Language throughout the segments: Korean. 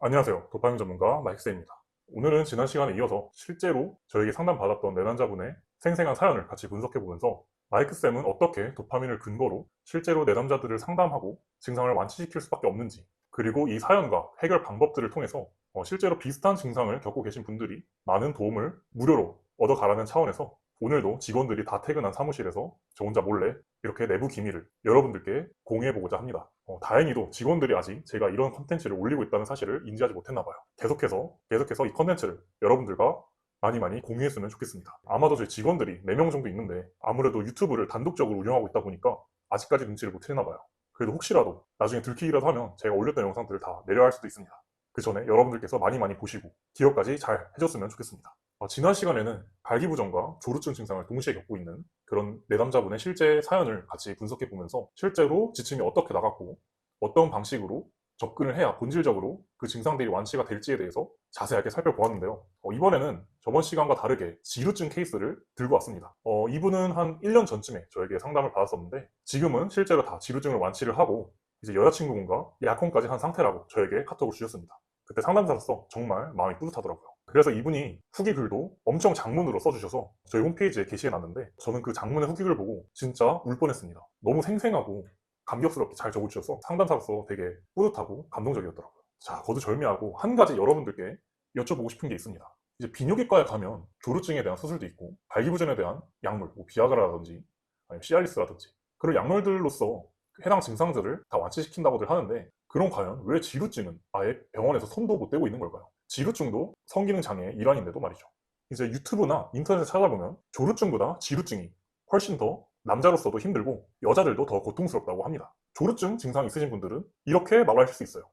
안녕하세요. 도파민 전문가 마이크스입니다. 오늘은 지난 시간에 이어서 실제로 저에게 상담받았던 내담자분의 생생한 사연을 같이 분석해보면서 마이크쌤은 어떻게 도파민을 근거로 실제로 내담자들을 상담하고 증상을 완치시킬 수밖에 없는지, 그리고 이 사연과 해결 방법들을 통해서 실제로 비슷한 증상을 겪고 계신 분들이 많은 도움을 무료로 얻어가라는 차원에서 오늘도 직원들이 다 퇴근한 사무실에서 저 혼자 몰래 이렇게 내부 기밀을 여러분들께 공유해보고자 합니다. 다행히도 직원들이 아직 제가 이런 컨텐츠를 올리고 있다는 사실을 인지하지 못했나 봐요. 계속해서 이 컨텐츠를 여러분들과 많이 공유했으면 좋겠습니다. 아마도 저희 직원들이 4명 정도 있는데 아무래도 유튜브를 단독적으로 운영하고 있다 보니까 아직까지 눈치를 못 채나 봐요. 그래도 혹시라도 나중에 들키기라도 하면 제가 올렸던 영상들을 다 내려야 할 수도 있습니다. 그 전에 여러분들께서 많이 보시고 기억까지 잘 해줬으면 좋겠습니다. 지난 시간에는 발기부전과 조루증 증상을 동시에 겪고 있는 그런 내담자분의 실제 사연을 같이 분석해 보면서 실제로 지침이 어떻게 나갔고 어떤 방식으로 접근을 해야 본질적으로 그 증상들이 완치가 될지에 대해서 자세하게 살펴보았는데요. 이번에는 저번 시간과 다르게 지루증 케이스를 들고 왔습니다. 이분은 한 1년 전쯤에 저에게 상담을 받았었는데 지금은 실제로 다 지루증을 완치를 하고 이제 여자친구분과 약혼까지 한 상태라고 저에게 카톡을 주셨습니다. 그때 상담사로서 정말 마음이 뿌듯하더라고요. 그래서 이분이 후기 글도 엄청 장문으로 써주셔서 저희 홈페이지에 게시해놨는데 저는 그 장문의 후기 글 보고 진짜 울 뻔했습니다. 너무 생생하고 감격스럽게 잘 적어주셔서 상담사로서 되게 뿌듯하고 감동적이었더라고요. 자, 거두절미하고 한 가지 여러분들께 여쭤보고 싶은 게 있습니다. 이제 비뇨기과에 가면 조루증에 대한 수술도 있고 발기부전에 대한 약물, 뭐 비아그라라든지 아니면 시알리스라든지 그런 약물들로서 해당 증상들을 다 완치시킨다고들 하는데 그럼 과연 왜 지루증은 아예 병원에서 손도 못 대고 있는 걸까요? 지루증도 성기능 장애의 일환인데도 말이죠. 이제 유튜브나 인터넷에 찾아보면 조루증보다 지루증이 훨씬 더 남자로서도 힘들고 여자들도 더 고통스럽다고 합니다. 조루증 증상 있으신 분들은 이렇게 말하실 수 있어요.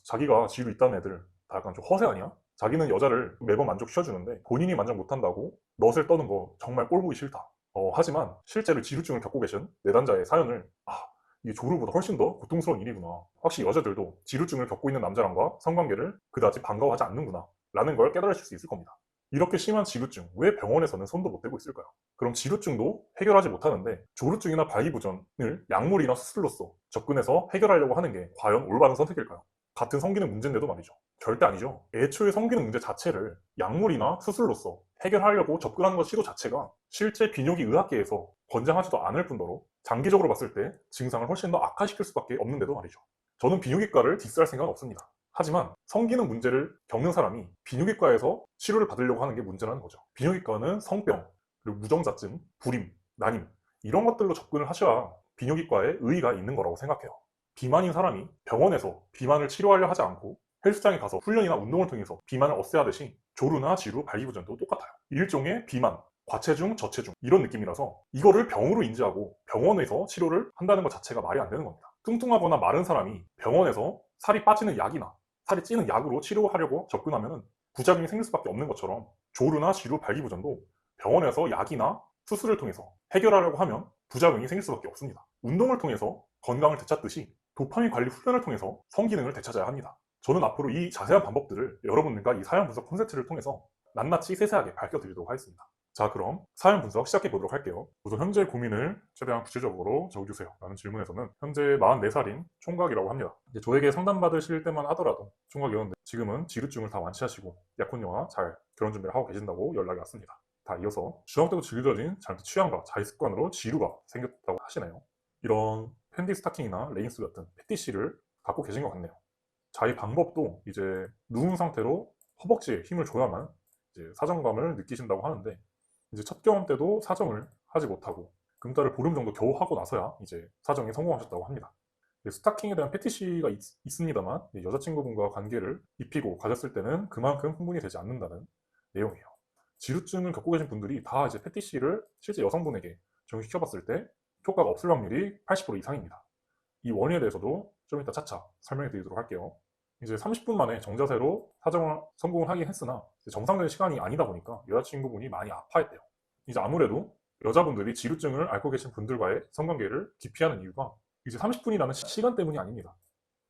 자기가 지루 있다는 애들 다 약간 좀 허세 아니야? 자기는 여자를 매번 만족시켜주는데 본인이 만족 못한다고 넛을 떠는 거 정말 꼴보기 싫다. 하지만 실제로 지루증을 겪고 계신 내담자의 사연을 이게 조루보다 훨씬 더 고통스러운 일이구나. 확실히 여자들도 지루증을 겪고 있는 남자랑과 성관계를 그다지 반가워하지 않는구나 라는 걸 깨달으실 수 있을 겁니다. 이렇게 심한 지루증, 왜 병원에서는 손도 못 대고 있을까요? 그럼 지루증도 해결하지 못하는데 조루증이나 발기부전을 약물이나 수술로서 접근해서 해결하려고 하는 게 과연 올바른 선택일까요? 같은 성기능 문제인데도 말이죠. 절대 아니죠. 애초에 성기능 문제 자체를 약물이나 수술로서 해결하려고 접근하는 것 시도 자체가 실제 비뇨기 의학계에서 권장하지도 않을 뿐더러 장기적으로 봤을 때 증상을 훨씬 더 악화시킬 수밖에 없는데도 말이죠. 저는 비뇨기과를 디스할 생각은 없습니다. 하지만 성기능 문제를 겪는 사람이 비뇨기과에서 치료를 받으려고 하는 게 문제라는 거죠. 비뇨기과는 성병, 그리고 무정자증, 불임, 난임 이런 것들로 접근을 하셔야 비뇨기과에 의의가 있는 거라고 생각해요. 비만인 사람이 병원에서 비만을 치료하려 하지 않고 헬스장에 가서 훈련이나 운동을 통해서 비만을 없애야하듯이 조루나 지루, 발기부전도 똑같아요. 일종의 비만, 과체중, 저체중 이런 느낌이라서 이거를 병으로 인지하고 병원에서 치료를 한다는 것 자체가 말이 안 되는 겁니다. 뚱뚱하거나 마른 사람이 병원에서 살이 빠지는 약이나 살이 찌는 약으로 치료하려고 접근하면 부작용이 생길 수밖에 없는 것처럼 조루나 지루, 발기부전도 병원에서 약이나 수술을 통해서 해결하려고 하면 부작용이 생길 수밖에 없습니다. 운동을 통해서 건강을 되찾듯이 도파민 관리 훈련을 통해서 성기능을 되찾아야 합니다. 저는 앞으로 이 자세한 방법들을 여러분들과 이 사연 분석 콘텐츠를 통해서 낱낱이 세세하게 밝혀드리도록 하겠습니다. 자, 그럼 사연 분석 시작해 보도록 할게요. 우선 현재 고민을 최대한 구체적으로 적어주세요 라는 질문에서는 현재 44살인 총각이라고 합니다. 이제 저에게 상담받으실 때만 하더라도 총각이었는데 지금은 지루증을 다 완치하시고 약혼녀와 잘 결혼 준비를 하고 계신다고 연락이 왔습니다. 다 이어서 중학 때부터 즐겨진 잘못된 취향과 자의 습관으로 지루가 생겼다고 하시네요. 이런 팬티 스타킹이나 레깅스 같은 패티시를 갖고 계신 것 같네요. 자의 방법도 이제 누운 상태로 허벅지에 힘을 줘야만 이제 사정감을 느끼신다고 하는데 이제 첫 경험 때도 사정을 하지 못하고 금달을 보름 정도 겨우 하고 나서야 이제 사정에 성공하셨다고 합니다. 스타킹에 대한 패티시가 있습니다만 여자친구분과 관계를 입히고 가졌을 때는 그만큼 흥분이 되지 않는다는 내용이에요. 지루증을 겪고 계신 분들이 다 이제 패티시를 실제 여성분에게 적용시켜봤을 때 효과가 없을 확률이 80% 이상입니다. 이 원인에 대해서도 좀 이따 차차 설명해 드리도록 할게요. 이제 30분 만에 정자세로 사정을 성공을 하긴 했으나 정상적인 시간이 아니다 보니까 여자친구분이 많이 아파했대요. 이제 아무래도 여자분들이 지루증을 앓고 계신 분들과의 성관계를 기피하는 이유가 이제 30분이라는 시간 때문이 아닙니다.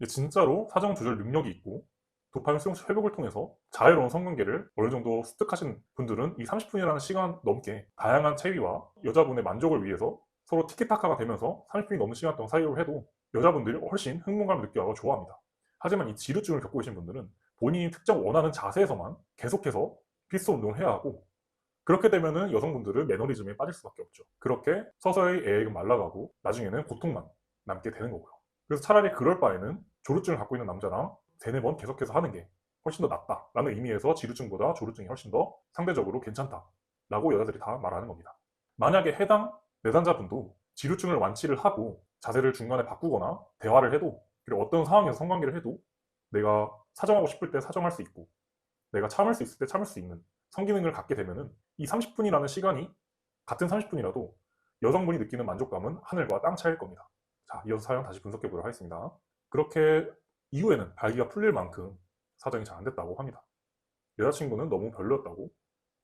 진짜로 사정 조절 능력이 있고 도파민 수용 회복을 통해서 자유로운 성관계를 어느 정도 습득하신 분들은 이 30분이라는 시간 넘게 다양한 체위와 여자분의 만족을 위해서 서로 티키타카가 되면서 30분이 넘는 시간 동안 사유를 해도 여자분들이 훨씬 흥분감을 느껴하고 좋아합니다. 하지만 이 지루증을 겪고 계신 분들은 본인이 특정 원하는 자세에서만 계속해서 필수 운동을 해야 하고, 그렇게 되면은 여성분들은 매너리즘에 빠질 수밖에 없죠. 그렇게 서서히 애액은 말라가고 나중에는 고통만 남게 되는 거고요. 그래서 차라리 그럴 바에는 조루증을 갖고 있는 남자랑 3-4번 계속해서 하는 게 훨씬 더 낫다라는 의미에서 지루증보다 조루증이 훨씬 더 상대적으로 괜찮다라고 여자들이 다 말하는 겁니다. 만약에 해당 내담자분도 지루증을 완치를 하고 자세를 중간에 바꾸거나 대화를 해도, 그리고 어떤 상황에서 성관계를 해도 내가 사정하고 싶을 때 사정할 수 있고 내가 참을 수 있을 때 참을 수 있는 성기능을 갖게 되면은 이 30분이라는 시간이 같은 30분이라도 여성분이 느끼는 만족감은 하늘과 땅 차이일 겁니다. 자, 이어서 사연 다시 분석해 보도록 하겠습니다. 그렇게 이후에는 발기가 풀릴 만큼 사정이 잘 안 됐다고 합니다. 여자친구는 너무 별로였다고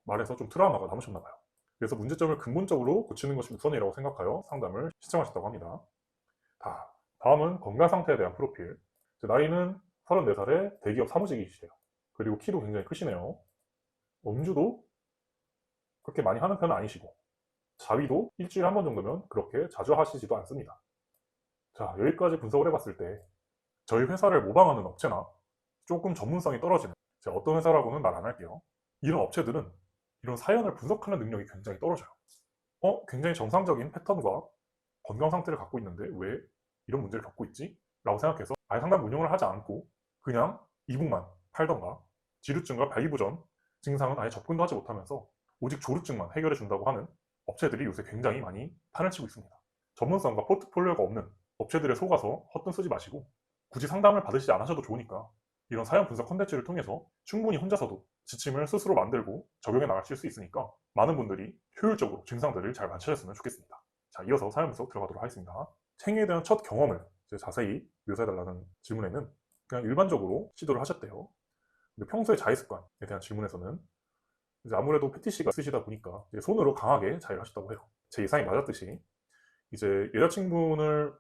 말해서 좀 트라우마가 남으셨나 봐요. 그래서 문제점을 근본적으로 고치는 것이 우선이라고 생각하여 상담을 신청하셨다고 합니다. 다음은 건강 상태에 대한 프로필. 나이는 34살에 대기업 사무직이시래요. 그리고 키도 굉장히 크시네요. 음주도 그렇게 많이 하는 편은 아니시고, 자위도 일주일에 한 번 정도면 그렇게 자주 하시지도 않습니다. 자, 여기까지 분석을 해봤을 때 저희 회사를 모방하는 업체나 조금 전문성이 떨어지는, 제가 어떤 회사라고는 말 안 할게요. 이런 업체들은 이런 사연을 분석하는 능력이 굉장히 떨어져요. 굉장히 정상적인 패턴과 건강 상태를 갖고 있는데 왜 이런 문제를 겪고 있지? 라고 생각해서 아예 상담 운영을 하지 않고 그냥 이북만 팔던가, 지루증과 발기부전 증상은 아예 접근도 하지 못하면서 오직 조루증만 해결해 준다고 하는 업체들이 요새 굉장히 많이 판을 치고 있습니다. 전문성과 포트폴리오가 없는 업체들에 속아서 헛돈 쓰지 마시고, 굳이 상담을 받으시지 않으셔도 좋으니까 이런 사연 분석 컨텐츠를 통해서 충분히 혼자서도 지침을 스스로 만들고 적용해 나가실 수 있으니까 많은 분들이 효율적으로 증상들을 잘 관찰했으면 좋겠습니다. 자, 이어서 사연 분석 들어가도록 하겠습니다. 생리에 대한 첫 경험을 자세히 묘사해달라는 질문에는 그냥 일반적으로 시도를 하셨대요. 근데 평소에 자위 습관에 대한 질문에서는 이제 아무래도 패티시가 있으시다 보니까 이제 손으로 강하게 자위를 하셨다고 해요. 제 예상이 맞았듯이 이제 여자친구를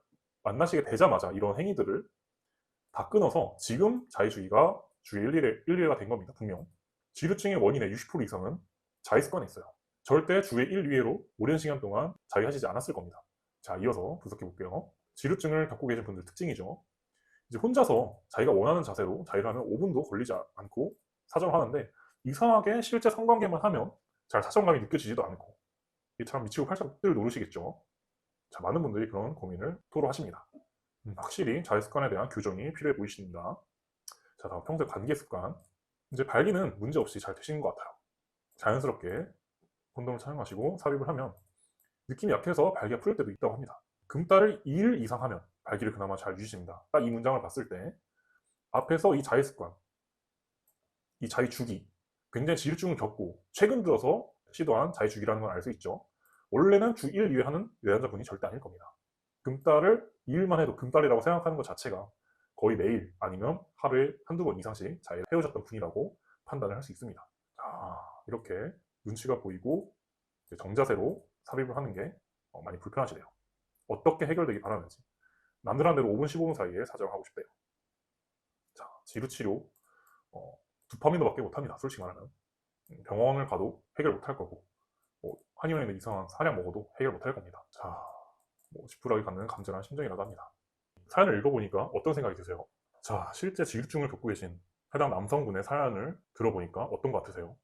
만나시게 되자마자 이런 행위들을 다 끊어서 지금 자위 주기가 주에 1-2회가 된 겁니다. 분명. 지루증의 원인의 60% 이상은 자위 습관에 있어요. 절대 주에 1-2회로 오랜 시간 동안 자위하시지 않았을 겁니다. 자, 이어서 분석해 볼게요. 지루증을 겪고 계신 분들 특징이죠. 이제 혼자서 자기가 원하는 자세로 자위를 하면 5분도 걸리지 않고 사정을 하는데, 이상하게 실제 성관계만 하면 잘 사정감이 느껴지지도 않고, 이게 참 미치고 팔짝을 노르시겠죠. 자, 많은 분들이 그런 고민을 토로하십니다. 확실히 자위 습관에 대한 교정이 필요해 보이십니다. 자, 다음 평소의 관계 습관. 이제 발기는 문제없이 잘 되시는 것 같아요. 자연스럽게 콘돔을 사용하시고 삽입을 하면 느낌이 약해서 발기가 풀릴 때도 있다고 합니다. 금달을 2일 이상 하면 발기를 그나마 잘 유지됩니다. 딱 이 문장을 봤을 때 앞에서 이 자위 습관, 이 자위 주기, 굉장히 지루증을 겪고 최근 들어서 시도한 자위 주기라는 걸 알 수 있죠. 원래는 주 1, 2회 하는 내담자분이 절대 아닐 겁니다. 금달을 2일만 해도 금달이라고 생각하는 것 자체가 거의 매일 아니면 하루에 한두 번 이상씩 자위를 해오셨던 분이라고 판단을 할 수 있습니다. 자, 이렇게 눈치가 보이고 정자세로 삽입을 하는 게 많이 불편하시대요. 어떻게 해결되기 바라는지. 남들한 대로 5분, 15분 사이에 사정을 하고 싶대요. 자, 지루치료 도파민도밖에 못합니다. 솔직히 말하면. 병원을 가도 해결 못할 거고, 한의원에 있는 이상한 사량 먹어도 해결 못할 겁니다. 자, 지푸라기 갖는 간절한 심정이라도 합니다. 사연을 읽어보니까 어떤 생각이 드세요? 자, 실제 지루증을 겪고 계신 해당 남성분의 사연을 들어보니까 어떤 것 같으세요?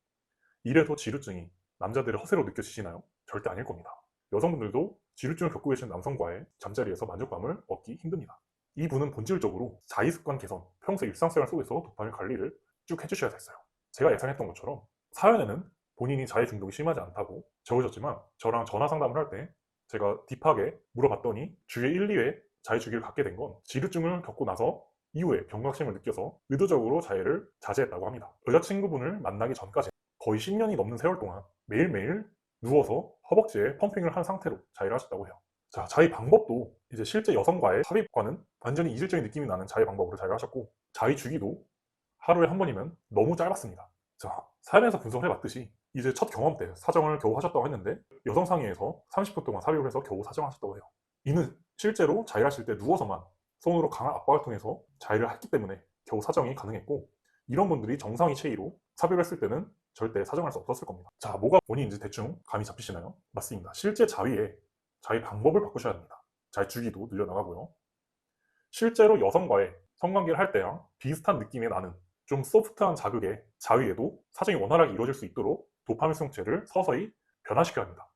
이래도 지루증이 남자들의 허세로 느껴지시나요? 절대 아닐 겁니다. 여성분들도 지루증을 겪고 계신 남성과의 잠자리에서 만족감을 얻기 힘듭니다. 이분은 본질적으로 자위 습관 개선, 평소 일상생활 속에서 도파민 관리를 쭉 해주셔야 됐어요. 제가 예상했던 것처럼 사연에는 본인이 자위 중독이 심하지 않다고 적으셨지만, 저랑 전화 상담을 할 때 제가 딥하게 물어봤더니 주에 1-2회 자위 주기를 갖게 된 건 지루증을 겪고 나서 이후에 경각심을 느껴서 의도적으로 자위를 자제했다고 합니다. 여자친구분을 만나기 전까지 거의 10년이 넘는 세월 동안 매일매일 누워서 허벅지에 펌핑을 한 상태로 자위를 하셨다고 해요. 자, 자위 방법도 이제 실제 여성과의 삽입과는 완전히 이질적인 느낌이 나는 자위 방법으로 자위를 하셨고, 자위 주기도 하루에 한 번이면 너무 짧았습니다. 자, 사연에서 분석을 해봤듯이 이제 첫 경험 때 사정을 겨우 하셨다고 했는데 여성 상의에서 30분 동안 삽입을 해서 겨우 사정하셨다고 해요. 이는 실제로 자위를 하실 때 누워서만 손으로 강한 압박을 통해서 자위를 했기 때문에 겨우 사정이 가능했고, 이런 분들이 정상의 체위로 삽입했을 때는 절대 사정할 수 없었을 겁니다. 자, 뭐가 원인인지 대충 감이 잡히시나요? 맞습니다. 실제 자위의 자위 방법을 바꾸셔야 합니다. 자위 주기도 늘려나가고요. 실제로 여성과의 성관계를 할 때랑 비슷한 느낌이 나는 좀 소프트한 자극에 자위에도 사정이 원활하게 이루어질 수 있도록 도파민 수용체를 서서히 변화시켜야 합니다.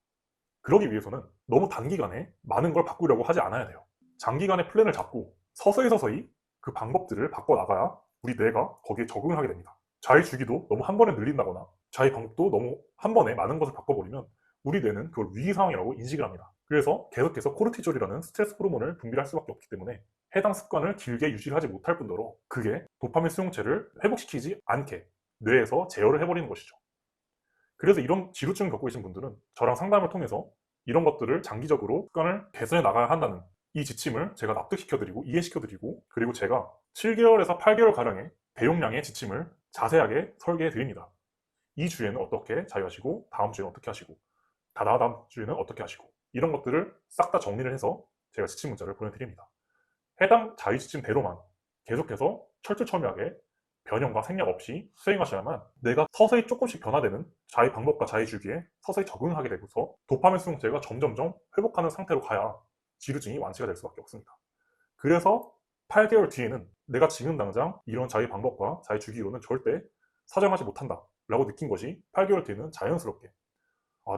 그러기 위해서는 너무 단기간에 많은 걸 바꾸려고 하지 않아야 돼요. 장기간의 플랜을 잡고 서서히 그 방법들을 바꿔나가야 우리 뇌가 거기에 적응을 하게 됩니다. 자위 주기도 너무 한 번에 늘린다거나 자위 방법도 너무 한 번에 많은 것을 바꿔버리면 우리 뇌는 그걸 위기 상황이라고 인식을 합니다. 그래서 계속해서 코르티졸이라는 스트레스 호르몬을 분비할 수밖에 없기 때문에 해당 습관을 길게 유지를 하지 못할 뿐더러 그게 도파민 수용체를 회복시키지 않게 뇌에서 제어를 해버리는 것이죠. 그래서 이런 지루증을 겪고 계신 분들은 저랑 상담을 통해서 이런 것들을 장기적으로 습관을 개선해 나가야 한다는 이 지침을 제가 납득시켜드리고 이해시켜드리고, 그리고 제가 7개월에서 8개월가량의 대용량의 지침을 자세하게 설계해 드립니다. 이 주에는 어떻게 자유하시고, 다음 주에는 어떻게 하시고, 다다음 주에는 어떻게 하시고, 이런 것들을 싹 다 정리를 해서 제가 지침 문자를 보내드립니다. 해당 자유 지침대로만 계속해서 철두철미하게 변형과 생략 없이 수행하셔야만 내가 서서히 조금씩 변화되는 자위 방법과 자위 주기에 서서히 적응하게 되고서 도파민 수용체가 점점점 회복하는 상태로 가야 지루증이 완치가 될 수밖에 없습니다. 그래서 8개월 뒤에는 내가 지금 당장 이런 자위 방법과 자위 주기로는 절대 사정하지 못한다 라고 느낀 것이 8개월 뒤에는 자연스럽게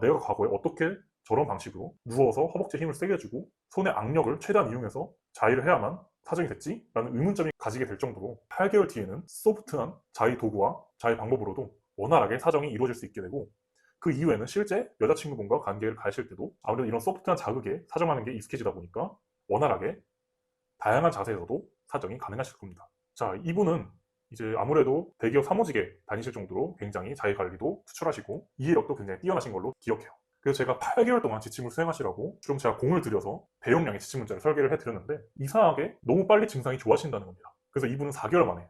내가 과거에 어떻게 저런 방식으로 누워서 허벅지에 힘을 세게 주고 손의 악력을 최대한 이용해서 자위를 해야만 사정이 됐지? 라는 의문점이 가지게 될 정도로 8개월 뒤에는 소프트한 자위 도구와 자위 방법으로도 원활하게 사정이 이루어질 수 있게 되고, 그 이후에는 실제 여자친구분과 관계를 가실 때도 아무래도 이런 소프트한 자극에 사정하는 게 익숙해지다 보니까 원활하게 다양한 자세에서도 사정이 가능하실 겁니다. 자, 이분은 이제 아무래도 대기업 사무직에 다니실 정도로 굉장히 자기 관리도 투철하시고 이해력도 굉장히 뛰어나신 걸로 기억해요. 그래서 제가 8개월 동안 지침을 수행하시라고 좀 제가 공을 들여서 대용량의 지침 문자를 설계를 해드렸는데 이상하게 너무 빨리 증상이 좋아진다는 겁니다. 그래서 이분은 4개월 만에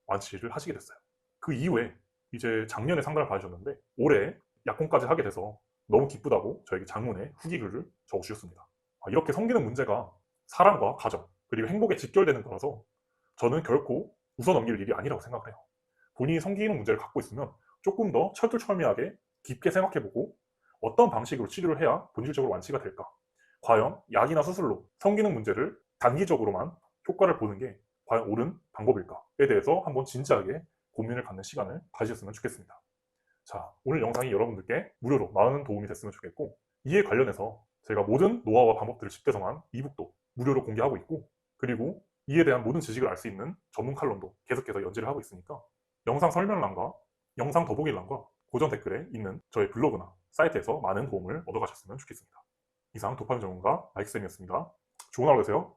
완치를 하시게 됐어요. 그 이후에 이제 작년에 상담을 받으셨는데 올해 약혼까지 하게 돼서 너무 기쁘다고 저에게 장문의 후기 글을 적어주셨습니다. 이렇게 성기능 문제가 사랑과 가정 그리고 행복에 직결되는 거라서 저는 결코 웃어넘길 일이 아니라고 생각을 해요. 본인이 성기능 문제를 갖고 있으면 조금 더 철두철미하게 깊게 생각해보고 어떤 방식으로 치료를 해야 본질적으로 완치가 될까? 과연 약이나 수술로 성기능 문제를 단기적으로만 효과를 보는 게 과연 옳은 방법일까에 대해서 한번 진지하게 고민을 갖는 시간을 가지셨으면 좋겠습니다. 자, 오늘 영상이 여러분들께 무료로 많은 도움이 됐으면 좋겠고, 이에 관련해서 제가 모든 노하우와 방법들을 집대성한 이북도 무료로 공개하고 있고, 그리고 이에 대한 모든 지식을 알 수 있는 전문 칼럼도 계속해서 연재를 하고 있으니까 영상 설명란과 영상 더보기란과 고정 댓글에 있는 저의 블로그나 사이트에서 많은 도움을 얻어가셨으면 좋겠습니다. 이상 도파민 전문가 마이크쌤이었습니다. 좋은 하루 되세요.